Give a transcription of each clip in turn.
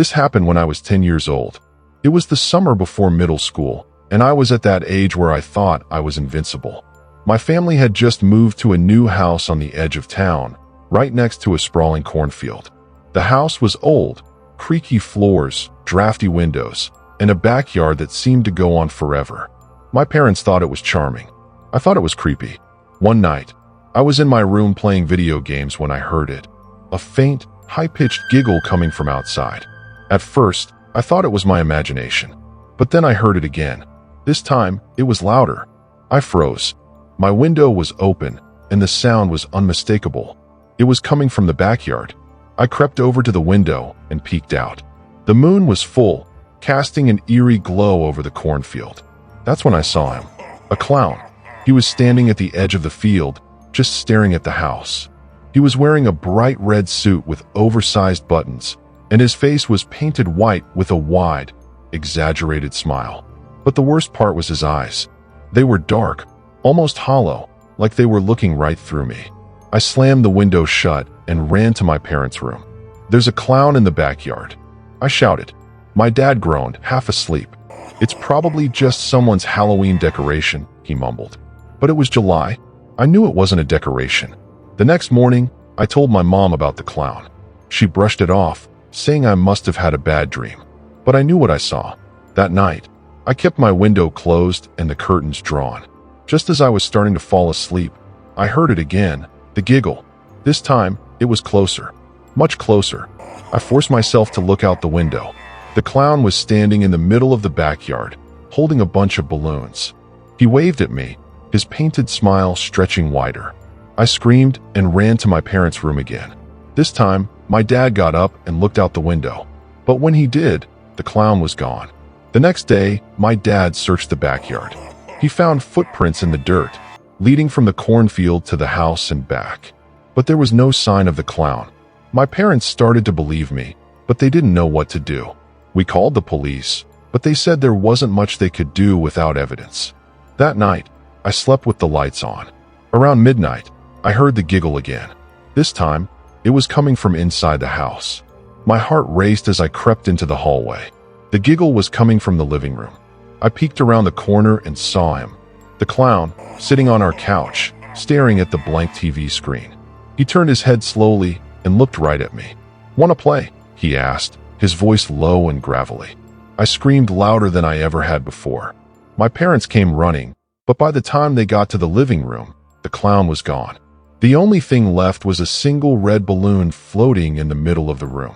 This happened when I was 10 years old. It was the summer before middle school, and I was at that age where I thought I was invincible. My family had just moved to a new house on the edge of town, right next to a sprawling cornfield. The house was old, creaky floors, drafty windows, and a backyard that seemed to go on forever. My parents thought it was charming. I thought it was creepy. One night, I was in my room playing video games when I heard it. A faint, high-pitched giggle coming from outside. At first, I thought it was my imagination. But then I heard it again. This time, it was louder. I froze. My window was open, and the sound was unmistakable. It was coming from the backyard. I crept over to the window and peeked out. The moon was full, casting an eerie glow over the cornfield. That's when I saw him. A clown. He was standing at the edge of the field, just staring at the house. He was wearing a bright red suit with oversized buttons, and his face was painted white with a wide, exaggerated smile. But the worst part was his eyes. They were dark, almost hollow, like they were looking right through me. I slammed the window shut and ran to my parents' room. "There's a clown in the backyard," I shouted. My dad groaned, half asleep. "It's probably just someone's Halloween decoration," he mumbled. But it was July. I knew it wasn't a decoration. The next morning, I told my mom about the clown. She brushed it off, saying I must have had a bad dream. But I knew what I saw. That night, I kept my window closed and the curtains drawn. Just as I was starting to fall asleep, I heard it again, the giggle. This time, it was closer, much closer. I forced myself to look out the window. The clown was standing in the middle of the backyard, holding a bunch of balloons. He waved at me, his painted smile stretching wider. I screamed and ran to my parents' room again. This time, my dad got up and looked out the window. But when he did, the clown was gone. The next day, my dad searched the backyard. He found footprints in the dirt, leading from the cornfield to the house and back. But there was no sign of the clown. My parents started to believe me, but they didn't know what to do. We called the police, but they said there wasn't much they could do without evidence. That night, I slept with the lights on. Around midnight, I heard the giggle again. This time, it was coming from inside the house. My heart raced as I crept into the hallway. The giggle was coming from the living room. I peeked around the corner and saw him. The clown, sitting on our couch, staring at the blank TV screen. He turned his head slowly and looked right at me. "Want to play?" he asked, his voice low and gravelly. I screamed louder than I ever had before. My parents came running, but by the time they got to the living room, the clown was gone. The only thing left was a single red balloon floating in the middle of the room.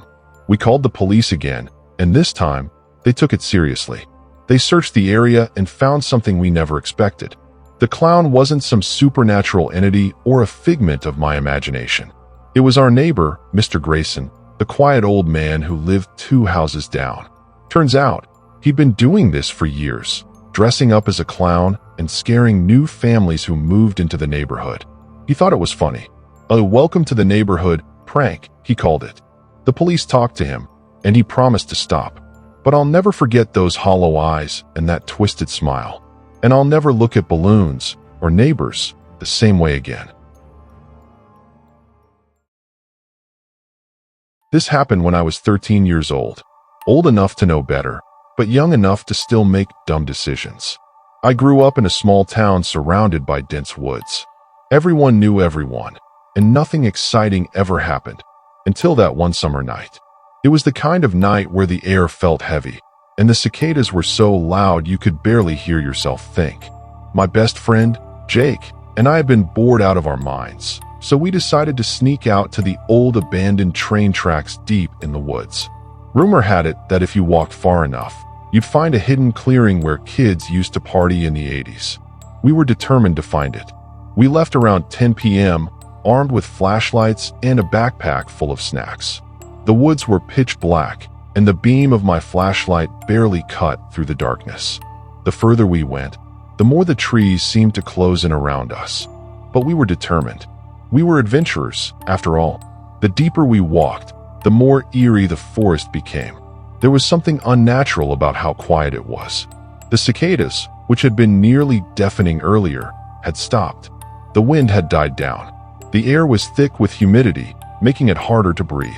We called the police again, and this time, they took it seriously. They searched the area and found something we never expected. The clown wasn't some supernatural entity or a figment of my imagination. It was our neighbor, Mr. Grayson, the quiet old man who lived 2 houses down. Turns out, he'd been doing this for years, dressing up as a clown and scaring new families who moved into the neighborhood. He thought it was funny. A welcome to the neighborhood prank, he called it. The police talked to him, and he promised to stop. But I'll never forget those hollow eyes and that twisted smile. And I'll never look at balloons or neighbors the same way again. This happened when I was 13 years old enough to know better, but young enough to still make dumb decisions. I grew up in a small town surrounded by dense woods. Everyone knew everyone, and nothing exciting ever happened until that one summer night. It was the kind of night where the air felt heavy, and the cicadas were so loud you could barely hear yourself think. My best friend, Jake, and I had been bored out of our minds, so we decided to sneak out to the old abandoned train tracks deep in the woods. Rumor had it that if you walked far enough, you'd find a hidden clearing where kids used to party in the 80s. We were determined to find it. We left around 10 p.m., armed with flashlights and a backpack full of snacks. The woods were pitch black, and the beam of my flashlight barely cut through the darkness. The further we went, the more the trees seemed to close in around us. But we were determined. We were adventurers, after all. The deeper we walked, the more eerie the forest became. There was something unnatural about how quiet it was. The cicadas, which had been nearly deafening earlier, had stopped. The wind had died down. The air was thick with humidity, making it harder to breathe.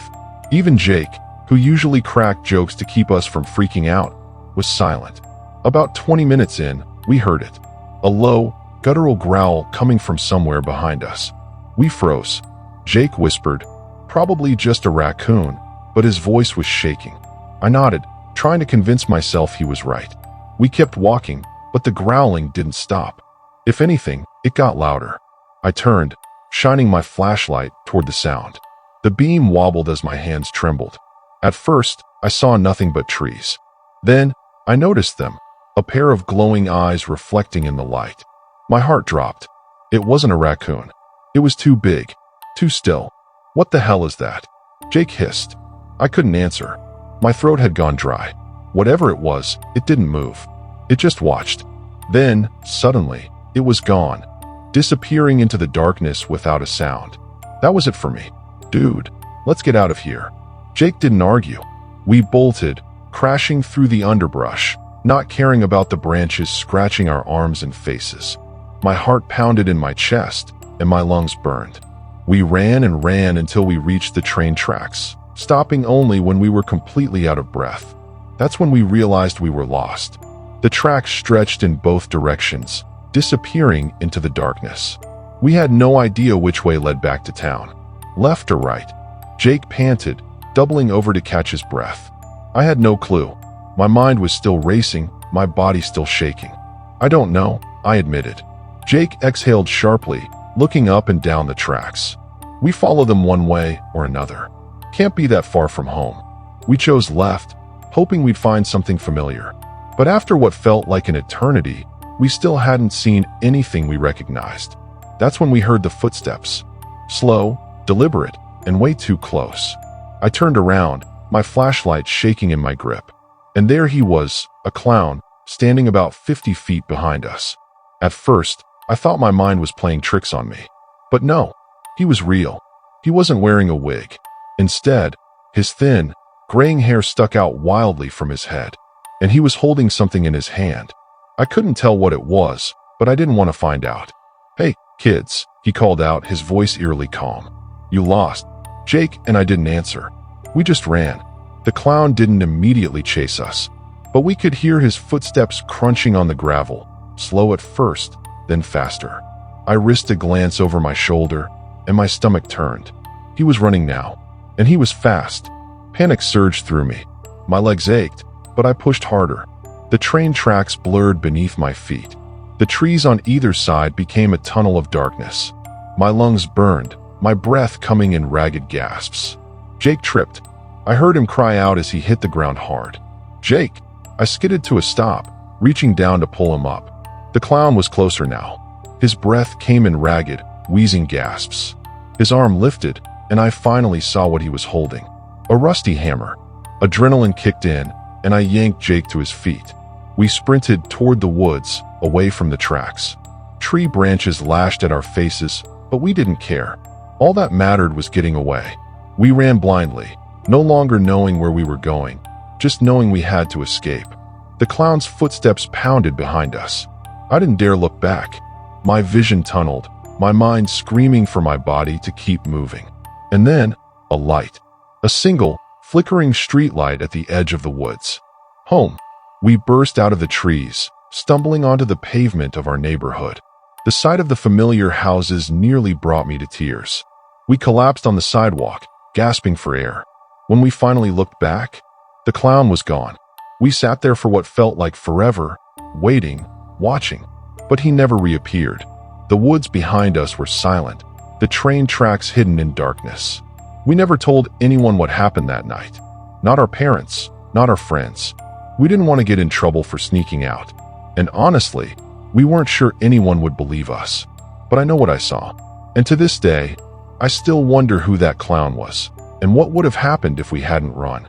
Even Jake, who usually cracked jokes to keep us from freaking out, was silent. About 20 minutes in, we heard it. A low, guttural growl coming from somewhere behind us. We froze. Jake whispered, "Probably just a raccoon," but his voice was shaking. I nodded, trying to convince myself he was right. We kept walking, but the growling didn't stop. If anything, it got louder. I turned, shining my flashlight toward the sound. The beam wobbled as my hands trembled. At first, I saw nothing but trees. Then, I noticed them, a pair of glowing eyes reflecting in the light. My heart dropped. It wasn't a raccoon. It was too big, too still. "What the hell is that?" Jake hissed. I couldn't answer. My throat had gone dry. Whatever it was, it didn't move. It just watched. Then, suddenly, it was gone, disappearing into the darkness without a sound. That was it for me. "Dude, let's get out of here." Jake didn't argue. We bolted, crashing through the underbrush, not caring about the branches scratching our arms and faces. My heart pounded in my chest, and my lungs burned. We ran and ran until we reached the train tracks, stopping only when we were completely out of breath. That's when we realized we were lost. The tracks stretched in both directions, disappearing into the darkness. We had no idea which way led back to town, left or right. Jake panted, doubling over to catch his breath. I had no clue. My mind was still racing, my body still shaking. "I don't know," I admitted. Jake exhaled sharply, looking up and down the tracks. "We follow them one way or another. Can't be that far from home." We chose left, hoping we'd find something familiar. But after what felt like an eternity, we still hadn't seen anything we recognized. That's when we heard the footsteps. Slow, deliberate, and way too close. I turned around, my flashlight shaking in my grip. And there he was, a clown, standing about 50 feet behind us. At first, I thought my mind was playing tricks on me. But no, he was real. He wasn't wearing a wig. Instead, his thin, graying hair stuck out wildly from his head. And he was holding something in his hand. I couldn't tell what it was, but I didn't want to find out. "Hey, kids," he called out, his voice eerily calm. "You lost." Jake and I didn't answer. We just ran. The clown didn't immediately chase us, but we could hear his footsteps crunching on the gravel, slow at first, then faster. I risked a glance over my shoulder, and my stomach turned. He was running now, and he was fast. Panic surged through me. My legs ached, but I pushed harder. The train tracks blurred beneath my feet. The trees on either side became a tunnel of darkness. My lungs burned, my breath coming in ragged gasps. Jake tripped. I heard him cry out as he hit the ground hard. "Jake!" I skidded to a stop, reaching down to pull him up. The clown was closer now. His breath came in ragged, wheezing gasps. His arm lifted, and I finally saw what he was holding. A rusty hammer. Adrenaline kicked in, and I yanked Jake to his feet. We sprinted toward the woods, away from the tracks. Tree branches lashed at our faces, but we didn't care. All that mattered was getting away. We ran blindly, no longer knowing where we were going, just knowing we had to escape. The clown's footsteps pounded behind us. I didn't dare look back. My vision tunneled, my mind screaming for my body to keep moving. And then, a light. A single, flickering streetlight at the edge of the woods. Home. We burst out of the trees, stumbling onto the pavement of our neighborhood. The sight of the familiar houses nearly brought me to tears. We collapsed on the sidewalk, gasping for air. When we finally looked back, the clown was gone. We sat there for what felt like forever, waiting, watching, but he never reappeared. The woods behind us were silent, the train tracks hidden in darkness. We never told anyone what happened that night. Not our parents, not our friends. We didn't want to get in trouble for sneaking out. And honestly, we weren't sure anyone would believe us. But I know what I saw. And to this day, I still wonder who that clown was, and what would have happened if we hadn't run.